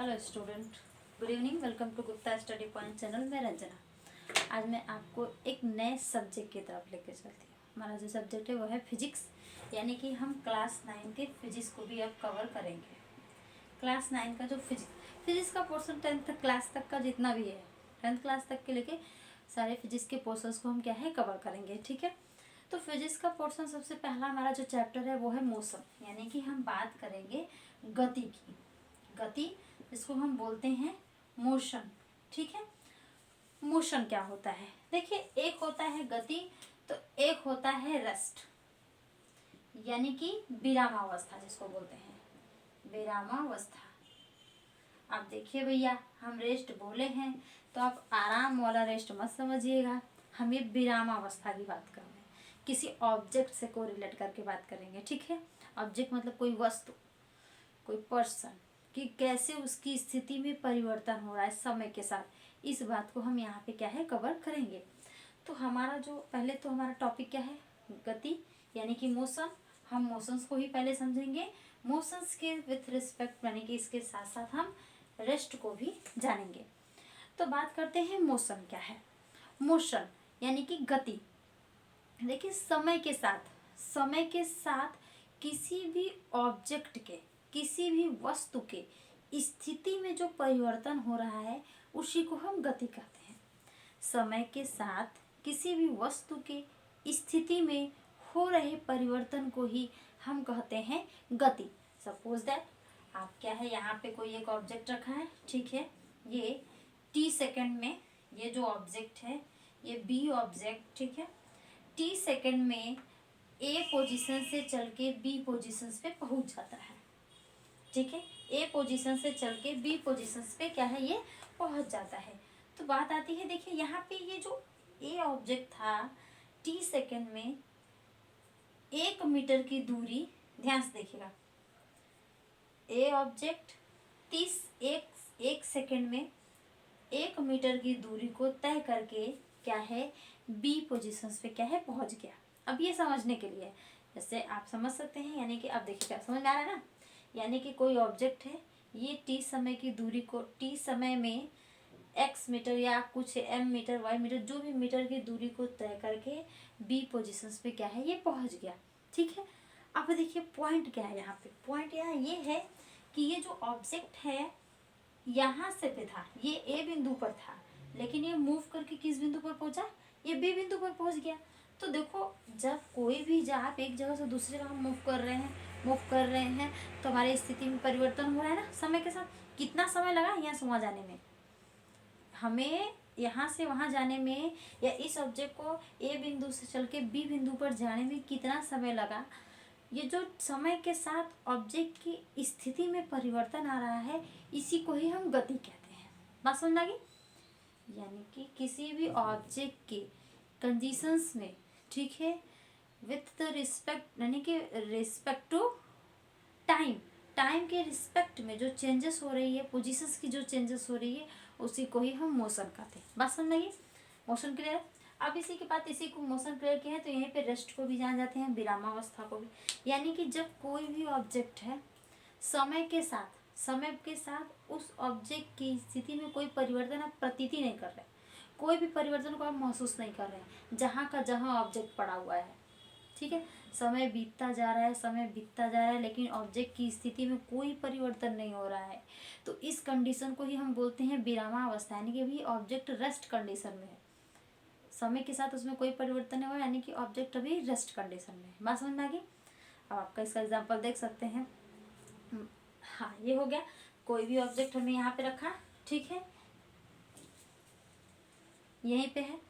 Hello student, good evening. Welcome to Gupta study point channel में रंजना। आज मैं आपको एक नए सब्जेक्ट की तरफ लेके चलती हूँ। हमारा जो सब्जेक्ट है वो है फिजिक्स, यानी कि हम क्लास 9 के फिजिक्स को भी अब कवर करेंगे। क्लास 9 का जो फिजिक्स का पोर्शन 10th क्लास तक का जितना भी है, 10th क्लास तक के लेके सारे फिजिक्स के पोर्शंस को हम क्या है कवर करेंगे। ठीक है, तो फिजिक्स का पोर्शन सबसे पहला हमारा जो चैप्टर है वो है मोशन, यानी कि हम बात करेंगे गति की। गति जिसको हम बोलते हैं मोशन। ठीक है, मोशन क्या होता है? देखिए, एक होता है गति तो एक होता है रेस्ट, यानी कि विरामावस्था जिसको बोलते हैं विरामावस्था। आप देखिए भैया, हम रेस्ट बोले हैं तो आप आराम वाला रेस्ट मत समझिएगा, हम ये विरामावस्था की बात कर रहे हैं। किसी ऑब्जेक्ट से को रिलेट करके बात करेंगे। ठीक है, ऑब्जेक्ट मतलब कोई वस्तु, कोई पर्सन, कि कैसे उसकी स्थिति में परिवर्तन हो रहा है समय के साथ, इस बात को हम यहाँ पे क्या है कवर करेंगे। तो हमारा जो पहले तो हमारा टॉपिक क्या है, गति यानी कि मोशन। हम मोशंस को ही पहले समझेंगे, मोशंस के विथ रिस्पेक्ट यानी कि इसके साथ साथ हम रेस्ट को भी जानेंगे। तो बात करते हैं मोशन क्या है। मोशन यानी कि गति। देखिए, समय के साथ किसी भी ऑब्जेक्ट के, किसी भी वस्तु के स्थिति में जो परिवर्तन हो रहा है उसी को हम गति कहते हैं। समय के साथ किसी भी वस्तु के स्थिति में हो रहे परिवर्तन को ही हम कहते हैं गति। सपोज दैट आप क्या है, यहाँ पे कोई एक ऑब्जेक्ट रखा है। ठीक है, ये टी सेकंड में, ये जो ऑब्जेक्ट है ये बी ऑब्जेक्ट, ठीक है, टी सेकंड में ए पोजीशन से चल के बी पोजीशन पे पहुंच जाता है। ठीक है, ए पोजीशन से चल के बी पोजीशन पे क्या है ये पहुंच जाता है। तो बात आती है, देखिए यहाँ पे ये जो ए ऑब्जेक्ट था टी सेकंड में 1 मीटर की दूरी, ध्यान से देखिएगा, ए ऑब्जेक्ट 1 सेकंड में 1 मीटर की दूरी को तय करके क्या है बी पोजीशन पे क्या है पहुंच गया। अब ये समझने के लिए जैसे आप समझ सकते हैं, यानी कि आप देखिएगा, समझ में आ रहा है ना, यानी कि कोई ऑब्जेक्ट है, ये टी समय की दूरी को, टी समय में एक्स मीटर या कुछ एम मीटर वाई मीटर जो भी मीटर की दूरी को तय करके बी पोजीशन पे क्या है ये पहुंच गया। ठीक है, अब देखिए पॉइंट क्या है यहाँ पे, पॉइंट यहाँ ये है कि ये जो ऑब्जेक्ट है यहाँ से पे था, ये ए बिंदु पर था, लेकिन ये मूव करके किस बिंदु पर पहुंचा, ये बी बिंदु पर पहुंच गया। तो देखो, जब कोई भी आप एक जगह से दूसरी जगह मूव कर रहे हैं तो हमारी स्थिति में परिवर्तन हो रहा है ना समय के साथ। कितना समय लगा यहाँ से वहाँ जाने में, हमें यहाँ से वहाँ जाने में, या इस ऑब्जेक्ट को ए बिंदु से चल के बी बिंदु पर जाने में कितना समय लगा, ये जो समय के साथ ऑब्जेक्ट की स्थिति में परिवर्तन आ रहा है इसी को ही हम गति कहते हैं। बात समझ आ गई? यानी कि किसी भी ऑब्जेक्ट के कंडीशंस में, ठीक है, विथ द रिस्पेक्ट यानी कि रिस्पेक्ट टू टाइम के रिस्पेक्ट में जो चेंजेस हो रही है, पोजीशंस की जो चेंजेस हो रही है उसी को ही हम मोशन कहते हैं। बात समझ लगी? Motion clear? अब इसी के बाद इसी को मोशन क्लियर किया है तो यहीं पे रेस्ट को भी जान जाते हैं, विरामावस्था को भी। यानी कि जब कोई भी ऑब्जेक्ट है समय के साथ उस ऑब्जेक्ट की स्थिति में कोई परिवर्तन आप प्रतीति नहीं कर रहे, कोई भी परिवर्तन को आप महसूस नहीं कर रहे, जहाँ का जहाँ ऑब्जेक्ट पड़ा हुआ है। ठीक है, समय बीतता जा रहा है लेकिन ऑब्जेक्ट की स्थिति में कोई परिवर्तन नहीं हो रहा है, तो इस कंडीशन को ही हम बोलते हैं विरामावस्था, यानी कि अभी ऑब्जेक्ट रेस्ट कंडीशन में है, समय के साथ उसमें कोई परिवर्तन नहीं हुआ, यानी कि ऑब्जेक्ट अभी रेस्ट कंडीशन में है। बात समझ में आ गई? अब आपका इसका एग्जांपल देख सकते हैं। हाँ, ये हो गया, कोई भी ऑब्जेक्ट हमने यहाँ पे रखा, ठीक है, यहीं पे है,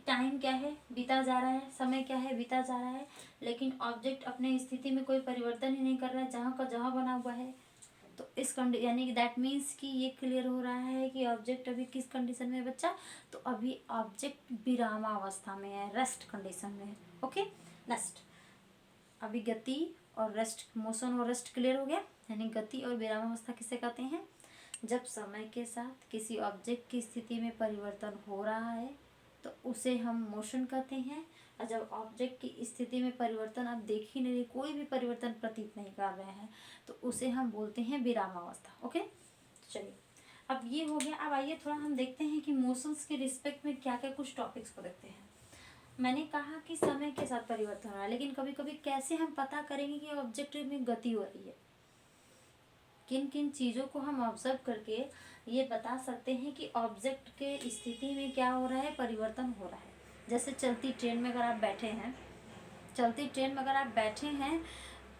टाइम क्या है बीता जा रहा है, समय क्या है बीता जा रहा है, लेकिन ऑब्जेक्ट अपने स्थिति में कोई परिवर्तन ही नहीं कर रहा है, जहाँ का जहाँ बना हुआ है। तो इस यानी कि दैट मीन्स कि ये क्लियर हो रहा है कि ऑब्जेक्ट अभी किस कंडीशन में है बच्चा, तो अभी ऑब्जेक्ट विरामावस्था में है, रेस्ट कंडीशन में है। ओके, नेक्स्ट, अभी गति और रेस्ट, मोशन और रेस्ट क्लियर हो गया। यानी गति और विरामावस्था किसे कहते हैं? जब समय के साथ किसी ऑब्जेक्ट की स्थिति में परिवर्तन हो रहा है तो उसे हम मोशन कहते हैं। और जब ऑब्जेक्ट की स्थिति में परिवर्तन आप देख ही नहीं रहे, कोई भी परिवर्तन प्रतीत नहीं कर रहे हैं, तो उसे हम बोलते हैं विरामावस्था। ओके, चलिए अब ये हो गया। अब आइए थोड़ा हम देखते हैं कि मोशंस के रिस्पेक्ट में क्या क्या कुछ टॉपिक्स को देखते हैं। मैंने कहा कि समय के साथ परिवर्तन हो रहा है, लेकिन कभी कभी कैसे हम पता करेंगे कि ऑब्जेक्ट में गति हो रही है? किन किन चीज़ों को हम ऑब्जर्व करके ये बता सकते हैं कि ऑब्जेक्ट के स्थिति में क्या हो रहा है, परिवर्तन हो रहा है। जैसे चलती ट्रेन में अगर आप बैठे हैं, चलती ट्रेन में अगर आप बैठे हैं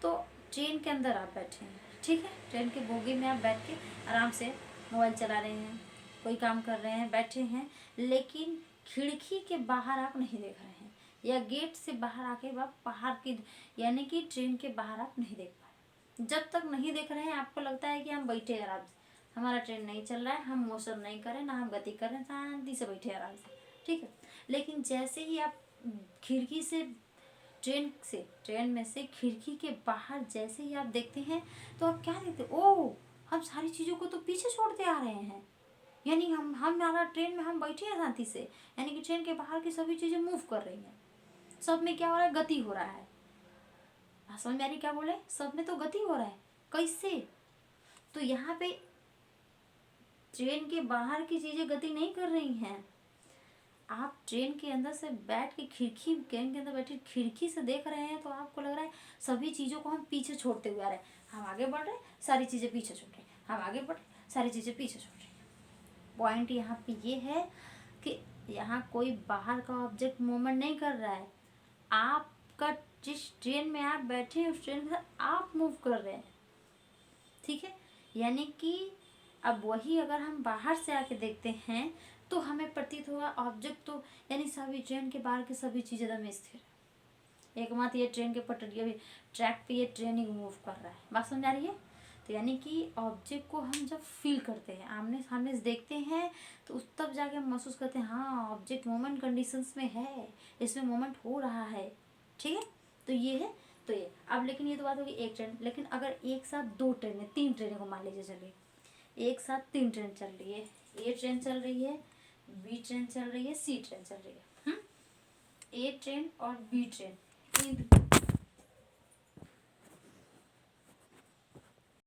तो ट्रेन के अंदर आप बैठे हैं, ठीक है, ट्रेन के बोगी में आप बैठ के आराम से मोबाइल चला रहे हैं, कोई काम कर रहे हैं, बैठे हैं, लेकिन खिड़की के बाहर आप नहीं देख रहे हैं, या गेट से बाहर आके आप बाहर की यानी कि ट्रेन के बाहर आप नहीं देख पाए। जब तक नहीं देख रहे हैं आपको लगता है कि हम बैठे हैं आराम से, हमारा ट्रेन नहीं चल रहा है, हम मोशन नहीं करें, ना हम गति करें, शांति से बैठे आराम से, ठीक है। लेकिन जैसे ही आप खिड़की से ट्रेन में से खिड़की के बाहर जैसे ही आप देखते हैं तो आप क्या देखते हैं? ओह, हम सारी चीज़ों को तो पीछे छोड़ते आ रहे हैं, यानी हम हमारा ट्रेन में हम बैठे हैं शांति से, यानी कि ट्रेन के बाहर की सभी चीज़ें मूव कर रही हैं, सब में क्या हो रहा है, गति हो रहा है। समझ में आ रही क्या बोले? सब में तो गति हो रहा है। कैसे? तो यहाँ पे ट्रेन के बाहर की चीज़ें गति नहीं कर रही हैं, आप ट्रेन के अंदर से बैठ के खिड़की, ट्रेन के अंदर बैठे खिड़की से देख रहे हैं, तो आपको लग रहा है सभी चीज़ों को हम पीछे छोड़ते हुए आ रहे हैं। हम आगे बढ़ रहे हैं, सारी चीज़ें पीछे छूट रही, हम आगे बढ़ रहे हैं, सारी चीज़ें पीछे छूट रही। पॉइंट यहाँ पे ये है कि यहाँ कोई बाहर का ऑब्जेक्ट मूवमेंट नहीं कर रहा है, आपका जिस ट्रेन में आप बैठे हैं उस ट्रेन में आप मूव कर रहे हैं, ठीक है। यानी कि अब वही अगर हम बाहर से आके देखते हैं तो हमें प्रतीत होगा ऑब्जेक्ट तो यानी सभी ट्रेन के बाहर की सभी चीज़ें एकदम स्थिर है, एकमात्र ये ट्रेन के पटरिया भी ट्रैक पे ये ट्रेन ही मूव कर रहा है। बात समझ आ रही है? तो यानी कि ऑब्जेक्ट को हम जब फील करते हैं, आमने सामने से देखते हैं, तो तब जाके हम महसूस करते हैं हाँ ऑब्जेक्ट मोमेंट कंडीशंस में है, इसमें मोमेंट हो रहा है, ठीक है। तो ये है। तो ये अब लेकिन ये तो बात होगी एक ट्रेन, लेकिन अगर एक साथ दो ट्रेनें, तीन ट्रेनें को मान लीजिए, चलिए एक साथ तीन ट्रेन चल रही है, ए ट्रेन चल रही है, बी ट्रेन चल रही है, सी ट्रेन चल रही है, ए ट्रेन और बी ट्रेन,